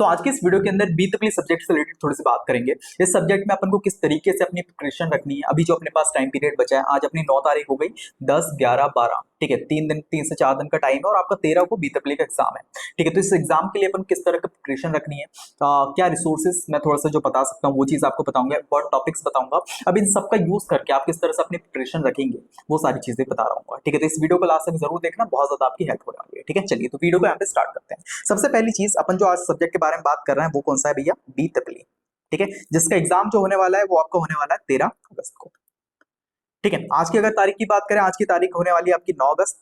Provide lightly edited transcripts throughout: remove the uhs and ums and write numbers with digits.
तो आज की इस वीडियो के अंदर बीईई सब्जेक्ट से रिलेटेड थोड़ी सी बात करेंगे। इस सब्जेक्ट में अपन को किस तरीके से अपनी प्रिपरेशन रखनी है। अभी जो अपने पास टाइम पीरियड बचा है, आज अपनी 9 तारीख हो गई, 10, 11, 12, ठीक है, 3 से 4 दिन का टाइम है और आपका 13 को बीईई का एग्जाम है। ठीक है, तो इस एग्जाम के लिए अपन किस तरह का प्रिपरेशन रखनी है, क्या रिसोर्सेज मैं थोड़ा सा जो बता सकता हूँ वो चीज आपको बताऊंगा, इंपॉर्टेंट टॉपिक्स बताऊंगा। अब इन सबका यूज करके आप किस तरह से अपनी प्रिपरेशन रखेंगे वो सारी चीजें बता रहा हूँ। ठीक है, तो इस वीडियो को लास्ट तक जरूर देखना, बहुत ज्यादा आपकी हेल्प हो जाएगी। ठीक है, चलिए तो वीडियो को यहाँ पे स्टार्ट करते हैं। सबसे पहली चीज अपन जो आज सब्जेक्ट के बारे में बात कर रहे हैं वो कौन सा है भैया, बीईई। ठीक है, जिसका एग्जाम जो होने वाला है वो आपका होने वाला है 13 अगस्त को। ठीक है, आज की अगर तारीख की बात करें, आज की तारीख होने वाली है आपकी 9 अगस्त।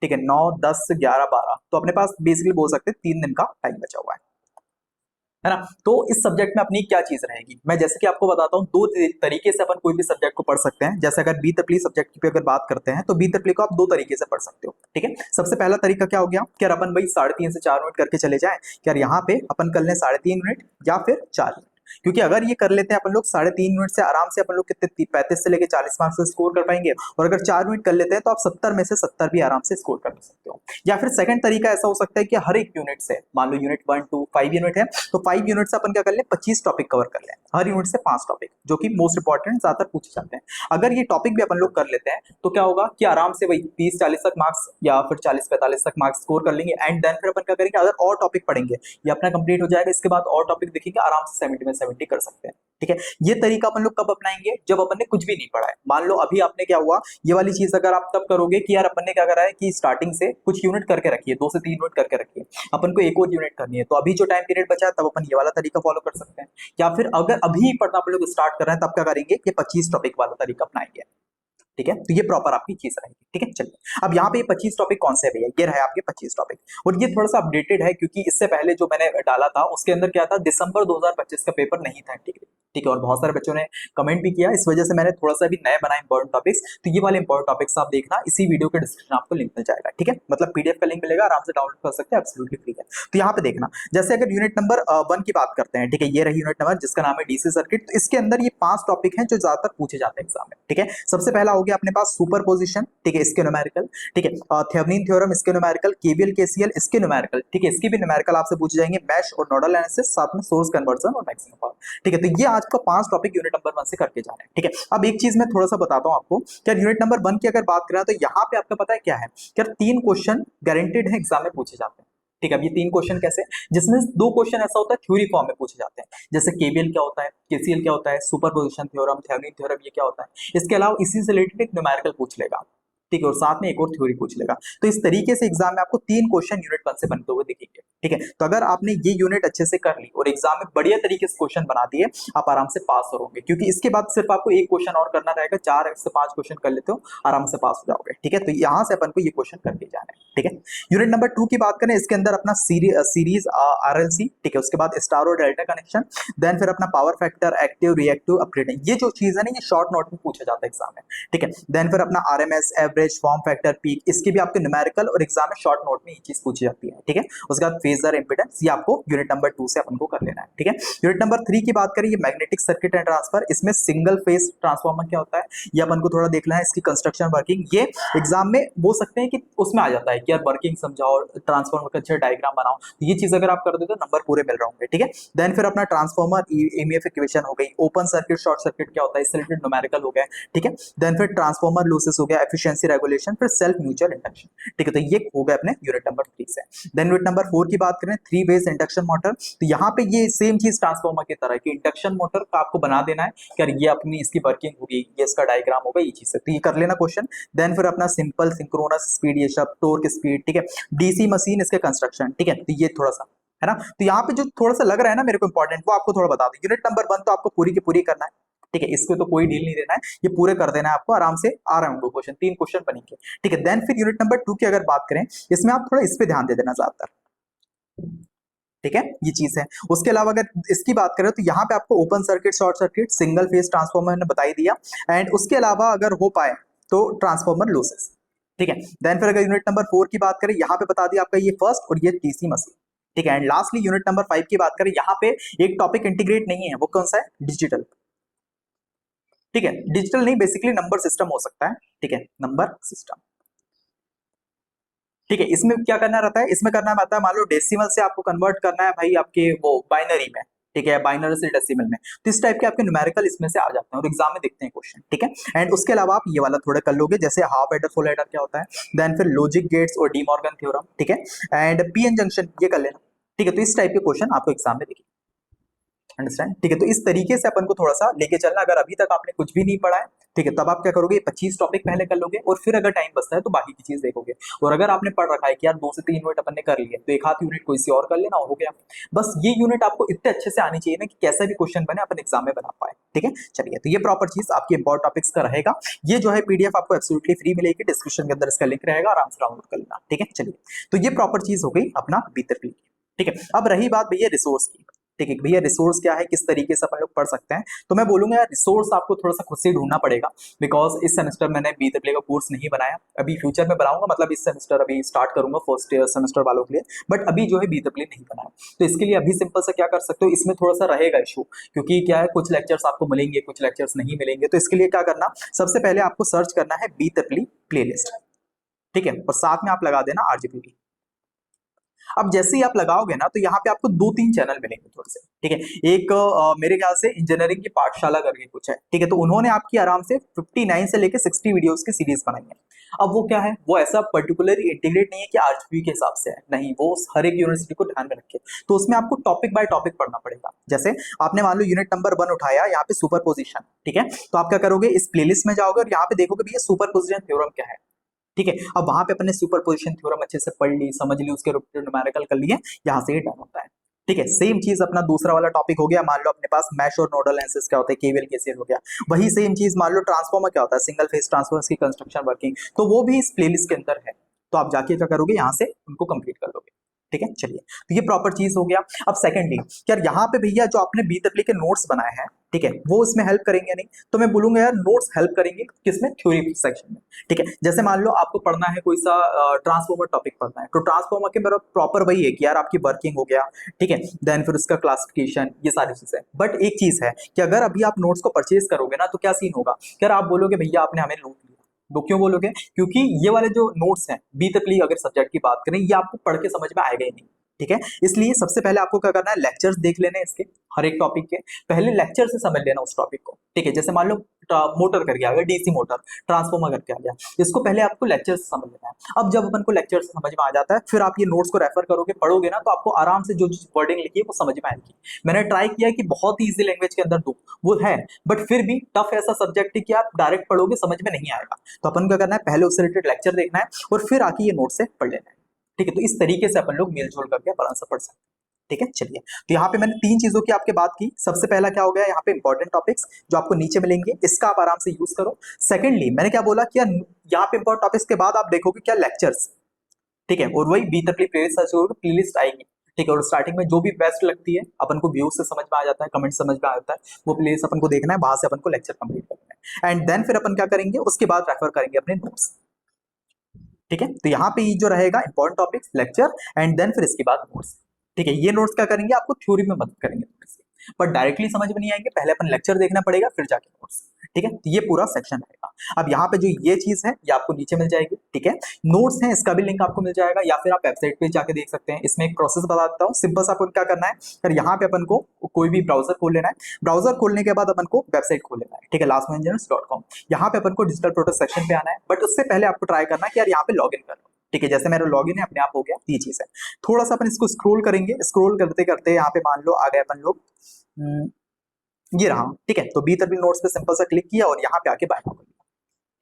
ठीक है, 9, 10, 11, 12, तो अपने पास बेसिकली बोल सकते हैं 3 दिन का टाइम बचा हुआ है ना। तो इस सब्जेक्ट में अपनी क्या चीज रहेगी, मैं जैसे कि आपको बताता हूँ, दो तरीके से अपन कोई भी सब्जेक्ट को पढ़ सकते हैं। जैसे अगर बीईई सब्जेक्ट की अगर बात करते हैं तो बीईई को आप दो तरीके से पढ़ सकते हो। ठीक है, सबसे पहला तरीका क्या हो गया कि यार अपन भाई 3.5 से 4 मिनट करके चले जाएं, कि यार यहाँ पे अपन कर लें 3.5 मिनट या फिर 4 मिनट। क्योंकि अगर ये कर लेते हैं अपन लोग 3.5 मिनट से आराम से अपन लोग कितने 35 से लेके 40 मार्क्स से स्कोर कर पाएंगे। और अगर 4 मिनट कर लेते हैं तो आप 70 में से 70 भी आराम से स्कोर कर सकते हो। या फिर सेकंड तरीका ऐसा हो सकता है कि हर एक यूनिट से, मान लो यूनिट 1, 2, 5 यूनिट है, तो 5 यूनिट से अपन क्या कर ले, 25 टॉपिक कवर कर ले, हर यूनिट से 5 टॉपिक, जो कि मोस्ट इंपॉर्टेंट ज्यादातर पूछे जाते हैं। अगर ये टॉपिक भी अपन लोग कर लेते हैं तो क्या होगा कि आराम से वही 30-40 तक मार्क्स या फिर 40-45 तक मार्क्स स्कोर कर लेंगे। एंड देन फिर अपन क्या करेंगे, अगर और टॉपिक पढ़ेंगे, ये अपना कंप्लीट हो जाएगा, इसके बाद और टॉपिक देखेंगे, आराम से 70 में 70 कर सकते हैं। ठीक है, ये तरीका अपन लोग कब अपनाएंगे, जब अपन ने कुछ भी नहीं पढ़ा है। मान लो अभी आपने क्या हुआ, ये वाली चीज अगर आप तब करोगे कि यार अपन ने क्या करा है कि स्टार्टिंग से कुछ यूनिट करके रखिए, 2 से 3 यूनिट करके रखिए, अपन को एक और यूनिट करनी है, तो अभी जो टाइम पीरियड बचा है तब अपन ये वाला तरीका फॉलो कर सकते हैं। या फिर अगर अभी पढ़ना अपन लोग स्टार्ट कर रहे हैं तब क्या करेंगे कि 25 टॉपिक वाला तरीका अपनाएंगे। ठीक है, तो ये प्रॉपर आपकी चीज रहेगी। ठीक है, चलिए अब यहाँ पे 25 टॉपिक कौन से है भैया, ये रहे आपके 25 टॉपिक। और ये थोड़ा सा अपडेटेड है क्योंकि इससे पहले जो मैंने डाला था उसके अंदर क्या था, दिसंबर 2025 का पेपर नहीं था। ठीक है, ठीक है, और बहुत सारे बच्चों ने कमेंट भी किया, इस वजह से मैंने थोड़ा सा भी नए बनाए इंपॉर्टेंट टॉपिक्स। तो ये वाले इंपॉर्टेंट टॉपिक्स आप देखना, इसी वीडियो के डिस्क्रिप्शन आपको लिंक मिल जाएगा। ठीक है, मतलब पीडीएफ का लिंक मिलेगा, आराम से डाउनलोड कर सकते हैं, एब्सोल्युटली फ्री है। तो यहाँ पे देखना, जैसे अगर यूनिट नंबर 1 की बात करते हैं, ठीक है, ये रही यूनिट नंबर जिसका नाम है डीसी सर्किट। तो इसके अंदर ये 5 टॉपिक हैं जो ज्यादातर पूछे जाते हैं एग्जाम में। ठीक है, सबसे पहला हो गया अपने पास सुपर पोजीशन, ठीक है, इसके न्यूमेरिकल। ठीक है, थेवेनिन थ्योरम, इसके न्यूमेरिकल, केवीएल केसीएल, इसके न्यूमेरिकल। ठीक है, इसके भी न्यूमेरिकल आपसे पूछे जाएंगे, मैश और नोडल एनालिसिस, साथ में सोर्स कन्वर्जन और मैक्सिमम पावर। ठीक है, तो ये आज का 5 टॉपिक यूनिट नंबर 1 से करके जाना है। ठीक है, अब एक चीज मैं थोड़ा सा बताता हूं आपको, क्या यूनिट नंबर 1 की अगर बात करें तो यहाँ पे आपका पता है क्या है, क्या 3 क्वेश्चन गारंटेड है एग्जाम में पूछे जाते हैं। ठीक है, अब ये 3 क्वेश्चन कैसे, जिसमें 2 क्वेश्चन ऐसा होता है थ्योरी फॉर्म में पूछे जाते हैं, जैसे केवीएल क्या होता है, केसीएल क्या होता है, सुपरपोजिशन थ्योरम, थेवेनिन थ्योरम ये क्या होता है। इसके अलावा इसी से रिलेटेड एक न्यूमेरिकल पूछ लेगा। ठीक है, और साथ में एक और थ्योरी पूछ लेगा। तो इस तरीके से एग्जाम में आपको 3 क्वेश्चन यूनिट 1 से बनते हुए दिखेंगे। ठीक है, तो अगर आपने ये यूनिट अच्छे से कर ली और एग्जाम में बढ़िया तरीके से क्वेश्चन बना दिए, आप आराम से पास होंगे। क्योंकि इसके बाद सिर्फ आपको एक क्वेश्चन और करना रहेगा, 4 से 5 क्वेश्चन कर लेते हो, आराम से पास हो जाओगे। ठीक है, तो यहाँ से अपन को ये क्वेश्चन करके जाना है। ठीक है, यूनिट नंबर 2 की बात करें, इसके अंदर अपना सीरीज आरएलसी, ठीक है, उसके बाद स्टार और डेल्टा कनेक्शन, देन फिर अपना power factor, active, reactive, upgrading, ये जो चीज है ना, ये शॉर्ट नोट में पूछा जाता है एग्जाम में। ठीक है, देन फिर अपना RMS, average, form factor, peak, इसके भी आपके न्यूमेरिकल और एग्जाम में शॉर्ट नोट में ये चीज पूछी जाती है। ठीक है, उसके बाद फेजर, इंपेडेंस, ये आपको यूनिट नंबर 2 से अपन को कर लेना है। ठीक है, यूनिट नंबर 3 की बात करें, ये मैग्नेटिक सर्किट एंड ट्रांसफर, इसमें सिंगल फेज ट्रांसफार्मर क्या होता है ये अपन को थोड़ा देखना है, इसकी कंस्ट्रक्शन, वर्किंग, ये एग्जाम में बोल सकते हैं कि उसमें आ जाता है कि यार वर्किंग समझाओ, ट्रांसफार्मर का अच्छा डायग्राम बनाओ। तो ये चीज अगर आप कर देते हो नंबर पूरे मिल रहे होंगे। ठीक है, देन फिर अपना ट्रांसफार्मर एमईएफ इक्वेशन हो गई, ओपन सर्किट, शॉर्ट सर्किट क्या होता है, इससे रिलेटेड न्यूमेरिकल हो गया। ठीक है, देन फिर ट्रांसफार्मर लॉसेस हो गया, एफिशिएंसी रेगुलेशन, फिर सेल्फ म्यूचुअल इंडक्शन। ठीक है, तो ये हो गया अपने यूनिट नंबर 3 से। देन यूनिट नंबर 4 की बात करें, 3 फेज इंडक्शन मोटर, तो यहाँ पे ये सेम चीज ट्रांसफार्मर की तरह की इंडक्शन मोटर का आपको बना देना है कि यार ये अपनी इसकी वर्किंग होगी, ये इसका डायग्राम होगा, ये चीज है, तो ये कर लेना क्वेश्चन। देन फिर अपना सिंपल, सिंक्रोनस स्पीड, ये सब टॉर्क स्पीड। ठीक है, डीसी मशीन, इसके कंस्ट्रक्शन। ठीक है, तो ये थोड़ा सा है ना, तो यहाँ पे जो थोड़ा सा लग रहा है ना मेरे को इंपॉर्टेंट, वो आपको थोड़ा बता दो। यूनिट नंबर 1 तो आपको पूरी की पूरी करना है। ठीक है, इसको तो कोई डील नहीं देना है, ये पूरे कर देना है आपको, आराम से आ रहे होंगे क्वेश्चन, 3 क्वेश्चन बनेंगे। ठीक है, देन फिर यूनिट नंबर 2 की अगर बात करें, इसमें आप थोड़ा इस पे ध्यान दे देना ज्यादातर। ठीक है, ये चीज है। उसके अलावा अगर इसकी बात करें तो यहाँ पे आपको open circuit, short circuit, single phase transformer ने बता ही दिया। एंड उसके अलावा अगर हो पाए तो ट्रांसफॉर्मर लॉसेस। ठीक है, देन फिर अगर यूनिट नंबर 4 की बात करें, यहाँ पे बता दिया आपका ये फर्स्ट और ये टीसी मशीन। ठीक है, एंड लास्टली यूनिट नंबर 5 की बात करें, यहाँ पे एक टॉपिक इंटीग्रेट नहीं है, वो कौन सा है, डिजिटल। ठीक है, डिजिटल नहीं, बेसिकली नंबर सिस्टम हो सकता है। ठीक है, नंबर सिस्टम। ठीक है। इसमें क्या करना रहता है, इसमें करना रहता है मान लो डेसिमल से आपको कन्वर्ट करना है भाई आपके वो बाइनरी में, ठीक है, बाइनरी से डेसिमल में, तो इस टाइप के आपके न्यूमेरिकल इसमें से आ जाते हैं और एग्जाम में देखते हैं क्वेश्चन, ठीक है। एंड उसके अलावा आप ये वाला थोड़ा कर लोगे, जैसे हाफ एडर फुल एडर क्या होता है, देन फिर लॉजिक गेट्स और डी मॉर्गन थ्योरम, ठीक है, एंड पीएन जंक्शन ये कर लेना, ठीक है। तो इस टाइप के क्वेश्चन आपको एग्जाम में देखिए, अंडरस्टैंड, ठीक है। तो इस तरीके से अपन को थोड़ा सा लेके चलना, अगर अभी तक आपने कुछ भी नहीं पढ़ा है, ठीक है, तब आप क्या करोगे, 25 टॉपिक पहले कर लोगे और फिर अगर टाइम बचता है तो बाकी की चीज देखोगे। और अगर आपने पढ़ रखा है कि यार 2 से 3 यूनिट अपन ने कर लिए तो एक हाथ यूनिट कोई सी और कर लेना, हो गया। बस ये यूनिट आपको इतने अच्छे से आनी चाहिए ना कि कैसा भी क्वेश्चन बने अपन एग्जाम में बना पाए, ठीक है। चलिए, तो ये प्रॉपर चीज आपकी इंपॉर्टेंट टॉपिक्स का रहेगा। ये जो है पीडीएफ आपको एब्सोल्युटली फ्री मिलेगी, डिस्क्रिप्शन के अंदर इसका लिंक रहेगा, आराम से डाउनलोड कर लेना, ठीक है। चलिए, तो ये प्रॉपर चीज हो गई अपना बीतरपली की, ठीक है। अब रही बात भैया रिसोर्स की, ठीक है, भैया रिसोर्स क्या है, किस तरीके से अपन लोग पढ़ सकते हैं, तो मैं बोलूंगा यार रिसोर्स आपको थोड़ा सा खुद से ढूंढना पड़ेगा, बिकॉज इस सेमेस्टर मैंने बीतरपली का कोर्स नहीं बनाया, अभी फ्यूचर में बनाऊंगा, मतलब इस सेमेस्टर अभी स्टार्ट करूंगा फर्स्ट सेमेस्टर वालों के लिए, बट अभी जो है बीतरपली नहीं बनाया। तो इसके लिए अभी सिंपल सा क्या कर सकते हो, इसमें थोड़ा सा रहेगा इशू, क्योंकि क्या है कुछ लेक्चर्स आपको मिलेंगे, कुछ लेक्चर्स नहीं मिलेंगे। तो इसके लिए क्या करना, सबसे पहले आपको सर्च करना है बीतरपली प्लेलिस्ट, ठीक है, और साथ में आप लगा देना आरजीपीवी। अब जैसे ही आप लगाओगे ना तो यहाँ पे आपको 2-3 चैनल मिलेंगे थोड़े से, ठीक है। एक मेरे ख्याल से इंजीनियरिंग की पाठशाला करके कुछ है, ठीक है, तो उन्होंने आपकी आराम से 59 से लेके 60 वीडियोस की सीरीज बनाई है। अब वो क्या है, वो ऐसा पर्टिकुलरली इंटीग्रेट नहीं है कि आरजीपी के हिसाब से है, नहीं, वो हर एक यूनिवर्सिटी को ध्यान में रखे, तो उसमें आपको टॉपिक बाय टॉपिक पढ़ना पड़ेगा। जैसे आपने मान लो यूनिट नंबर 1 उठाया, यहाँ पे सुपर पोजिशन, ठीक है, तो आप क्या करोगे, इस प्लेलिस्ट में जाओगे और यहाँ पे देखोगे भैया सुपर पोजिशन थ्योरम क्या है, ठीक है। अब वहां पे अपने सुपर पोजिशन थ्योरम अच्छे से पढ़ ली, समझ ली, उसके न्यूमेरिकल कर लिए, यहाँ से ही डन होता है, ठीक है। सेम चीज अपना दूसरा वाला टॉपिक हो गया, मान लो अपने पास मैश और नोडल एनालिसिस क्या होता है, केवीएल केसीएल हो गया, वही सेम चीज मान लो ट्रांसफॉर्मर क्या होता है, सिंगल फेज ट्रांसफॉर्मर की कंस्ट्रक्शन वर्किंग, तो वो भी इस प्लेलिस्ट के अंदर है, तो आप जाके क्या करोगे, यहाँ से उनको कंप्लीट कर लोगे, ठीक है। चलिए, तो ये प्रॉपर चीज हो गया। अब सेकेंडली यार यहाँ पे भैया जो आपने बी तकली के नोट्स बनाए हैं, ठीक है, वो इसमें हेल्प करेंगे नहीं, तो मैं बोलूंगा यार नोट्स हेल्प करेंगे किसमें, थ्योरी सेक्शन में, ठीक है। जैसे मान लो आपको पढ़ना है कोई सा ट्रांसफॉर्मर टॉपिक पढ़ना है, तो ट्रांसफॉर्मर के मेरा प्रॉपर वही है कि यार आपकी वर्किंग हो गया, ठीक है, देन फिर उसका क्लासिफिकेशन, ये सारी चीजें। बट एक चीज है कि अगर अभी आप नोट्स को परचेज करोगे ना तो क्या सीन होगा, यार आप बोलोगे भैया आपने हमें नोट लिया, वो क्यों बोलोगे, क्योंकि ये वाले जो नोट्स हैं बी तकली अगर सब्जेक्ट की बात करें, ये आपको पढ़ के समझ में आएगा ही नहीं, ठीक है। इसलिए सबसे पहले आपको क्या करना है, लेक्चर्स देख लेने इसके, हर एक टॉपिक के पहले लेक्चर से समझ लेना उस टॉपिक को, ठीक है। जैसे मान लो मोटर करके आ गया, डीसी मोटर, ट्रांसफॉर्मर करके आ गया, इसको पहले आपको लेक्चर से समझ लेना है। अब जब अपन को लेक्चर से समझ में आ जाता है, फिर आप ये नोट्स को रेफर करोगे, पढ़ोगे ना, तो आपको आराम से जो वर्डिंग लिखी है वो समझ में आएगी। मैंने ट्राई किया कि बहुत ही ईजी लैंग्वेज के अंदर दो, वो है, बट फिर भी टफ ऐसा सब्जेक्ट है कि आप डायरेक्ट पढ़ोगे समझ में नहीं आएगा, तो अपन क्या करना है, पहले उससे रिलेटेड लेक्चर देखना है और फिर आके ये नोट से पढ़ लेना है, ठीक है। तो इस तरीके से अपन लोग मेलजोल करके आराम से पढ़ सकते हैं, ठीक है। चलिए, तो यहाँ पे मैंने 3 चीजों की आपके बात की। सबसे पहला क्या हो गया, यहाँ पे इंपॉर्टेंट टॉपिक्स जो आपको नीचे मिलेंगे, इसका आप आराम से यूज करो। सेकेंडली मैंने क्या बोला कि यहाँ पे इंपॉर्टेंट टॉपिक्स के बाद आप देखोगे क्या, लेक्चर्स, ठीक है, और वही बी तकली प्ले लिस्ट आएगी, ठीक है। और स्टार्टिंग में जो भी बेस्ट लगती है अपन को व्यू से समझ में आ जाता है, कमेंट समझ में आ जाता है, वो प्लेलिस्ट अपन को देखना है, वहां से अपन को लेक्चर कंप्लीट करना है, एंड देन फिर अपन क्या करेंगे, उसके बाद रेफर करेंगे अपने नोट्स, ठीक है। तो यहाँ पे जो रहेगा important topics, lecture, and then फिर इसके बाद नोट्स, ठीक है। ये नोट्स क्या करेंगे, आपको थ्योरी में मदद करेंगे थोड़ी सी, पर डायरेक्टली समझ में नहीं आएंगे, पहले अपन लेक्चर देखना पड़ेगा फिर जाके नोट्स, ठीक है। तो ये पूरा सेक्शन रहेगा। अब यहाँ पे जो ये चीज है ये आपको नीचे मिल जाएगी, ठीक है। नोट्स है, इसका भी लिंक आपको मिल जाएगा, या फिर आप वेबसाइट पे जाके देख सकते हैं। इसमें एक प्रोसेस बता देता हूँ, सिंपल सा आपको क्या करना है, फिर यहाँ पे अपन को कोई भी ब्राउजर खोल लेना है, ब्राउजर खोलने के बाद अपन को वेबसाइट खोल लेना है, ठीक है, lastmineengineers.com। यहाँ पे अपन को डिजिटल प्रोडक्ट सेक्शन पे आना है, बट उससे पहले आपको ट्राई करना है कि यार यहाँ पे लॉग इन कर लो, ठीक है। जैसे मेरा लॉगिन है अपने आप हो गया, ये चीज है। थोड़ा सा अपन इसको स्क्रॉल करेंगे, स्क्रॉल करते करते यहाँ पे मान लो आ गए अपन लोग, ये रहा, ठीक है। तो बी तकली नोट्स पे सिंपल सा क्लिक किया और यहाँ पे आके बाय नाउ कर लिया,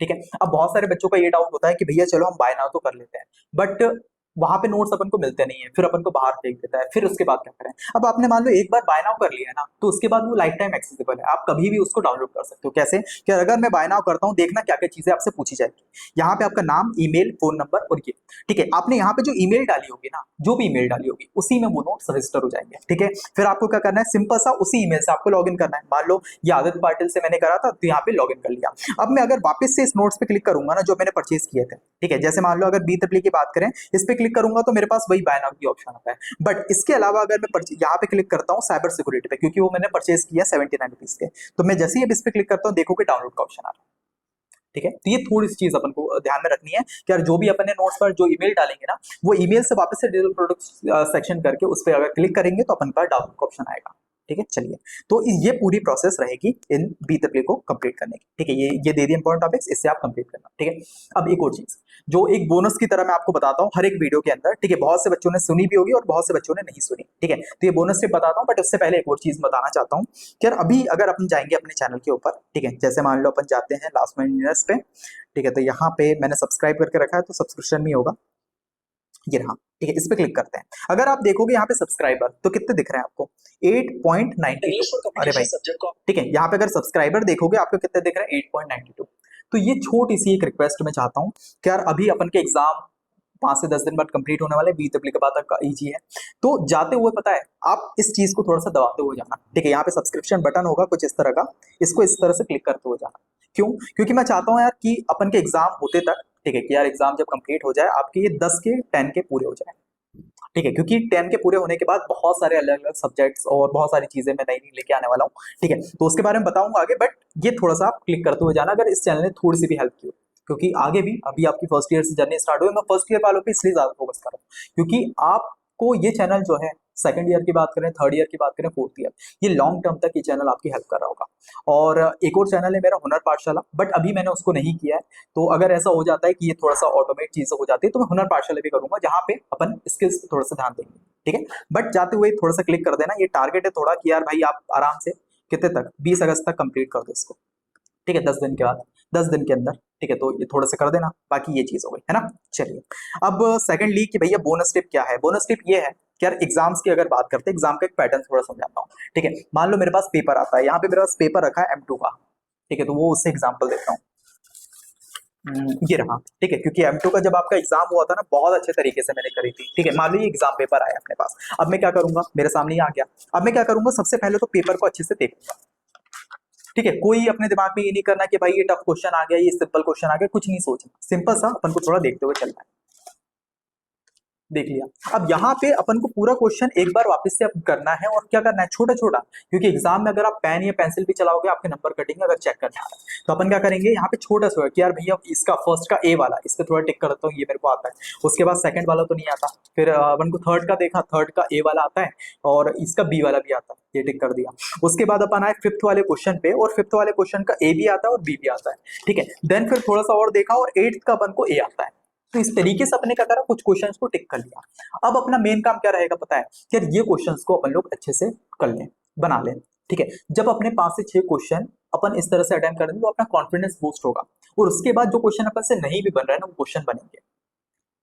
ठीक है। अब बहुत सारे बच्चों का ये डाउट होता है कि भैया चलो हम बाय नाउ तो कर लेते हैं, बट वहां पे नोट्स अपन को मिलते नहीं है, फिर अपन को बाहर फेंक देता है, फिर उसके बाद क्या करें। अब आपने मान लो एक बार बाय नाउ कर लिया है ना, तो उसके बाद वो लाइफ टाइम एक्सेसिबल है, आप कभी भी उसको डाउनलोड कर सकते हो। कैसे कि अगर मैं बाय नाउ करता हूँ, देखना क्या क्या चीजें आपसे पूछी जाएगी। यहाँ पे आपका नाम, ईमेल, फोन नंबर और ये, ठीक है। आपने यहाँ पे जो ईमेल डाली होगी ना, जो भी ईमेल डाली होगी उसी में वो नोट्स रजिस्टर हो जाएंगे, ठीक है। फिर आपको क्या करना है, सिंपल सा उसी ईमेल से आपको लॉग इन करना है। मान लो ये आदत पाटिल से मैंने करा था, तो यहाँ पे लॉग इन कर लिया। अब मैं अगर वापस से इस नोट्स पे क्लिक करूंगा ना, जो मैंने परचेज किए थे, ठीक है, जैसे मान लो अगर बी तकली की बात करें, इस पे क्लिक करूंगा तो मेरे पास वही बाय नाउ की ऑप्शन आता है। बट इसके अलावा अगर मैं यहाँ पे क्लिक करता हूँ साइबर सिक्योरिटी पे, क्योंकि वो मैंने परचेज किया 79 रुपीज के, तो मैं जैसे ही अब इस पे क्लिक करता हूँ देखोगे डाउनलोड का ऑप्शन आ रहा है, ठीक है। तो ये थोड़ी सी चीज अपन को ध्यान में रखनी है कि यार जो भी अपन ने नोट्स पर जो ईमेल डालेंगे ना, वो ईमेल से वापस से डिजिटल प्रोडक्ट सेक्शन करके उस पर अगर क्लिक करेंगे तो अपन पर डाउनलोड का ऑप्शन आएगा। ठीक है, चलिए। तो ये पूरी प्रोसेस रहेगी इन बीतप्ले को कंप्लीट करने की। ठीक है, ये दे दी इंपॉर्टेंट टॉपिक्स, इससे आप कंप्लीट करना। ठीक है, अब एक और चीज जो एक बोनस की तरह मैं आपको बताता हूँ हर एक वीडियो के अंदर। ठीक है, बहुत से बच्चों ने सुनी भी होगी और बहुत से बच्चों ने नहीं सुनी। ठीक है, तो ये बोनस टिप बताता हूँ, बट उससे पहले एक और चीज बताना चाहता हूँ कि यार अभी अगर अपन जाएंगे अपने चैनल के ऊपर, ठीक है, जैसे मान लो अपन जाते हैं लास्ट मिनट पे, ठीक है, तो यहाँ पे मैंने सब्सक्राइब करके रखा है तो सब्सक्रिप्शन भी होगा, ये रहा। ठीक है, इस पे क्लिक करते हैं। अगर आप देखोगे यहाँ पे सब्सक्राइबर तो कितने दिख रहे हैं आपको, 8.92। अरे भाई, ठीक है, यहाँ पे अगर सब्सक्राइबर देखोगे आपको कितने दिख रहे हैं, 8.92। तो ये छोटी सी एक रिक्वेस्ट मैं चाहता हूँ कि यार अभी अपन के एग्जाम 5 से 10 दिन बाद कंप्लीट होने वाले, 20 के बाद तक ईजी है। तो जाते हुए पता है आप इस चीज को थोड़ा सा दबाते हुए जाना। ठीक है, यहाँ पे सब्सक्रिप्शन बटन होगा कुछ इस तरह का, इसको इस तरह से क्लिक करते हुए जाना। क्यों? क्योंकि मैं चाहता हूँ यार कि अपन के एग्जाम होते तक, ठीक है, कि यार एग्जाम जब कंप्लीट हो जाए आपके ये 10 के 10 के पूरे हो जाए। ठीक है, क्योंकि 10 के पूरे होने के बाद बहुत सारे अलग अलग सब्जेक्ट्स और बहुत सारी चीजें मैं नई नई लेके आने वाला हूँ। ठीक है, तो उसके बारे में बताऊंगा आगे, बट ये थोड़ा सा आप क्लिक करते हुए जाना अगर इस चैनल ने थोड़ी सी भी हेल्प की हो, क्योंकि आगे भी अभी आपकी फर्स्ट ईयर से जर्नी स्टार्ट हुई। मैं फर्स्ट ईयर वालों पे इसलिए ज्यादा फोकस कर रहा हूँ क्योंकि आपको ये चैनल जो है सेकंड ईयर की बात करें, थर्ड ईयर की बात करें, फोर्थ ईयर, ये लॉन्ग टर्म तक ये चैनल आपकी हेल्प कर रहा होगा। और एक और चैनल है मेरा हुनर पाठशाला, बट अभी मैंने उसको नहीं किया है। तो अगर ऐसा हो जाता है कि ये थोड़ा सा ऑटोमेट चीजें हो जाती है तो मैं हुनर पाठशाला भी करूंगा जहां पे अपन स्किल्स पे थोड़ा सा ध्यान देंगे। ठीक है, बट जाते हुए थोड़ा सा क्लिक कर देना, ये टारगेट है थोड़ा कि यार भाई आप आराम से कितने तक, 20 अगस्त तक कंप्लीट कर दो इसको। ठीक है, 10 दिन के बाद, 10 दिन के अंदर। ठीक है, तो ये थोड़ा सा कर देना, बाकी ये चीज हो गई है ना। चलिए, अब सेकंडली कि भैया बोनस टिप क्या है। बोनस टिप ये है कि यार एग्जाम्स की अगर बात करते हैं, एग्जाम का एक पैटर्न थोड़ा समझाता हूँ। ठीक है, मान लो मेरे पास पेपर आता है, यहाँ पे मेरे पास पेपर रखा है M2 का। ठीक है, तो वो उससे एग्जाम्पल देता हूँ। ये रहा। ठीक है, क्योंकि M2 का जब आपका एग्जाम हुआ था ना, बहुत अच्छे तरीके से मैंने करी थी। ठीक है, मान लो ये एग्जाम पेपर आया अपने पास, अब मैं क्या करूंगा, मेरे सामने ही आ गया। अब मैं क्या करूंगा, सबसे पहले तो पेपर को अच्छे से देखूंगा। ठीक है, कोई अपने दिमाग में ये नहीं करना कि भाई ये टफ क्वेश्चन आ गया, ये सिंपल क्वेश्चन आ गया, कुछ नहीं सोचना, सिंपल सा अपन को थोड़ा देखते हुए चलना है। देख लिया। अब यहाँ पे अपन को पूरा क्वेश्चन एक बार वापस से अब करना है, और क्या करना है, छोटा छोटा, क्योंकि एग्जाम में अगर आप पेन या पेंसिल भी चलाओगे आपके नंबर कटेंगे अगर चेक करना है। तो अपन क्या करेंगे, यहाँ पे छोटा सा कि यार भैया इसका फर्स्ट का ए वाला, इस पे थोड़ा टिक कर देता हूँ, ये मेरे को आता है। उसके बाद सेकंड वाला तो नहीं आता, फिर अपन को थर्ड का देखा, थर्ड का ए वाला आता है, और इसका बी वाला भी आता है, ये टिक कर दिया। उसके बाद अपन आए फिफ्थ वाले क्वेश्चन पे, और फिफ्थ वाले क्वेश्चन का ए भी आता है और बी भी आता है। ठीक है, देन फिर थोड़ा सा और देखा और एट्थ का अपन को ए आता है। तो इस तरीके से अपने क्या करा, कुछ क्वेश्चंस को टिक कर लिया। अब अपना मेन काम क्या रहेगा पता है, कि यार ये क्वेश्चंस को अपन लोग अच्छे से कर लें, बना लें। ठीक है, जब अपने 5 से 6 क्वेश्चन अपन इस तरह से अटेंड करेंगे तो अपना कॉन्फिडेंस बूस्ट होगा, और उसके बाद जो क्वेश्चन अपन से नहीं भी बन रहा है ना, वो क्वेश्चन बनेंगे।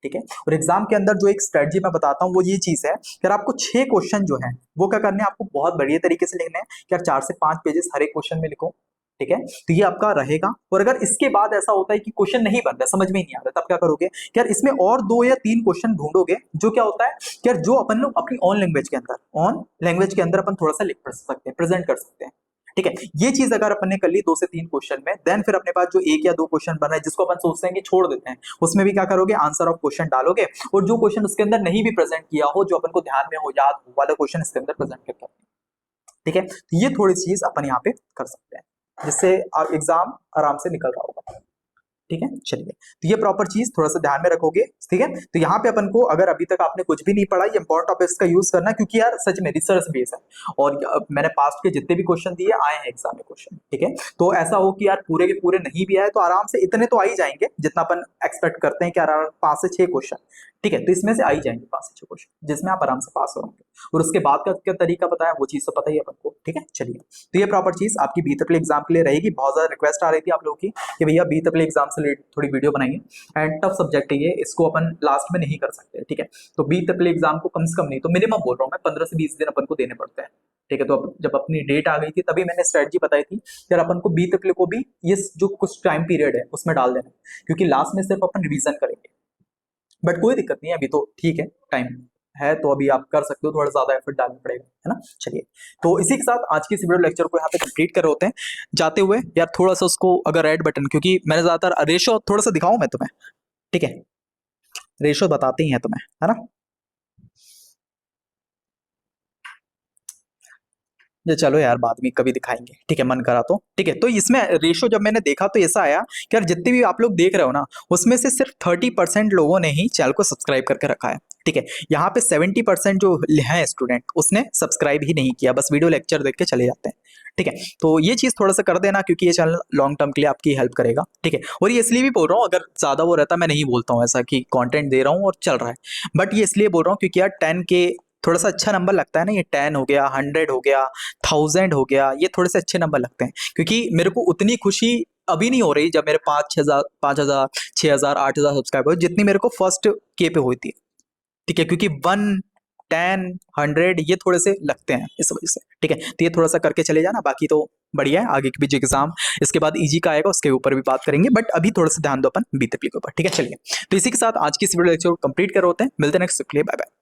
ठीक है, और एग्जाम के अंदर जो एक स्ट्रेटजी मैं बताता हूँ वो ये चीज है कि आपको 6 क्वेश्चन जो है वो क्या करने हैं, आपको बहुत बढ़िया तरीके से लिखने हैं कि यार 4 से 5 पेजेस हर एक क्वेश्चन में लिखो। ठीक है, तो ये आपका रहेगा। और अगर इसके बाद ऐसा होता है कि क्वेश्चन नहीं बन रहा, समझ में नहीं आ रहा, तब क्या करोगे कि यार इसमें और 2 या 3 क्वेश्चन ढूंढोगे, जो क्या होता है कि यार जो अपन लोग अपनी ऑन लैंग्वेज के अंदर, अपन थोड़ा सा लिख पढ़ सकते हैं, प्रेजेंट कर सकते हैं। ठीक है, ये चीज अगर अपन ने कर ली 2 से 3 क्वेश्चन में, देन फिर अपने पास जो 1 या 2 क्वेश्चन बन रहा है जिसको अपन सोचते हैं कि छोड़ देते हैं, उसमें भी क्या करोगे, आंसर ऑफ क्वेश्चन डालोगे, और जो क्वेश्चन उसके अंदर नहीं भी प्रेजेंट किया हो, जो अपन को ध्यान में हो, याद हो वाला क्वेश्चन इसके अंदर प्रेजेंट करके। ठीक है, तो ये थोड़ी चीज अपन यहाँ पे कर सकते हैं, जिससे आप एग्जाम आराम से निकल रहा होगा। ठीक है, चलिए, तो ये प्रॉपर चीज थोड़ा सा ध्यान में रखोगे। ठीक है, तो यहाँ पे अपन को अगर अभी तक आपने कुछ भी नहीं पढ़ा, ये इंपॉर्टेंट टॉपिक्स का यूज करना, क्योंकि यार सच में रिसर्च बेस है, और मैंने पास्ट के जितने भी क्वेश्चन दिए आए हैं एग्जाम में क्वेश्चन। ठीक है, तो ऐसा हो कि यार पूरे के पूरे नहीं भी आए तो आराम से इतने तो आ ही जाएंगे जितना अपन एक्सपेक्ट करते हैं कि यार 5 से 6 क्वेश्चन। ठीक है, तो इसमें से आ ही जाएंगे 5 से 6 क्वेश्चन, जिसमें आप आराम से पास होंगे। और उसके बाद का क्या तरीका बताया, वो चीज तो पता ही है अपन को। ठीक है, चलिए, तो ये प्रॉपर चीज आपकी बीतपले एग्जाम के लिए रहेगी। बहुत ज्यादा रिक्वेस्ट आ रही थी आप लोगों की कि भैया बीतपले एग्जाम से रिलेटेड थोड़ी वीडियो बनाइए, एंड टफ सब्जेक्ट है ये, इसको अपन लास्ट में नहीं कर सकते। ठीक है, तो बीतपले एग्जाम को कम से कम नहीं तो मिनिमम बोल रहा हूँ मैं, 15 से 20 दिन अपन को देने पड़ते हैं। ठीक है, तो जब अपनी डेट आ गई थी तभी मैंने स्ट्रेटजी बताई थी यार अपन को बीतपले को भी ये जो कुछ टाइम पीरियड है उसमें डाल देना, क्योंकि लास्ट में सिर्फ अपन रिवीजन करेंगे। बट कोई दिक्कत नहीं है, अभी तो ठीक है, टाइम है, तो अभी आप कर सकते हो, थोड़ा ज्यादा एफर्ट डालना पड़ेगा, है ना। चलिए, तो इसी के साथ आज की इस वीडियो लेक्चर को यहाँ पे कंप्लीट कर रहे होते हैं। जाते हुए यार थोड़ा सा उसको अगर रेड बटन, क्योंकि मैंने ज्यादातर रेशो थोड़ा सा दिखाऊं मैं तुम्हें, ठीक है, रेशो बताते ही हैं तुम्हें, है ना। ये चलो यार बाद में कभी दिखाएंगे, ठीक है, मन करा तो, ठीक है। तो इसमें रेशो जब मैंने देखा तो ऐसा आया कि यार जितने भी आप लोग देख रहे हो ना, उसमें से सिर्फ 30% लोगों ने ही चैनल को सब्सक्राइब करके रखा है, ठीक है। यहाँ पे 70% जो है स्टूडेंट, उसने सब्सक्राइब ही नहीं किया, बस वीडियो लेक्चर देख के चले जाते हैं, ठीक है। तो ये चीज़ थोड़ा सा कर देना, क्योंकि ये चैनल लॉन्ग टर्म के लिए आपकी हेल्प करेगा, ठीक है। और ये इसलिए भी बोल रहा हूँ, अगर ज़्यादा वो रहता, मैं नहीं बोलता हूँ ऐसा कि कंटेंट दे रहा हूँ और चल रहा है, बट ये इसलिए बोल रहा हूँ क्योंकि यार 10K थोड़ा सा अच्छा नंबर लगता है ना, ये 10 हो गया, 100 हो गया, 1000 हो गया, ये थोड़े से अच्छे नंबर लगते हैं, क्योंकि मेरे को उतनी खुशी अभी नहीं हो रही जब मेरे 5,000 6,000 8,000 सब्सक्राइबर जितनी मेरे को फर्स्ट के पे हुई थी, ठीक है। क्योंकि 1 10 100 ये थोड़े से लगते हैं इस वजह से, ठीक है। तो ये थोड़ा सा करके चले जाना, बाकी तो बढ़िया है। आगे के बीच एग्जाम इसके बाद इजी का आएगा, उसके ऊपर भी बात करेंगे, बट अभी थोड़ा सा ध्यान दो अपन बीटीपी के ऊपर, ठीक है। चलिए, तो इसी के साथ आज की इस वीडियो लेक्चर को कंप्लीट कर होते हैं, मिलते हैं नेक्स्ट, बाय बाय।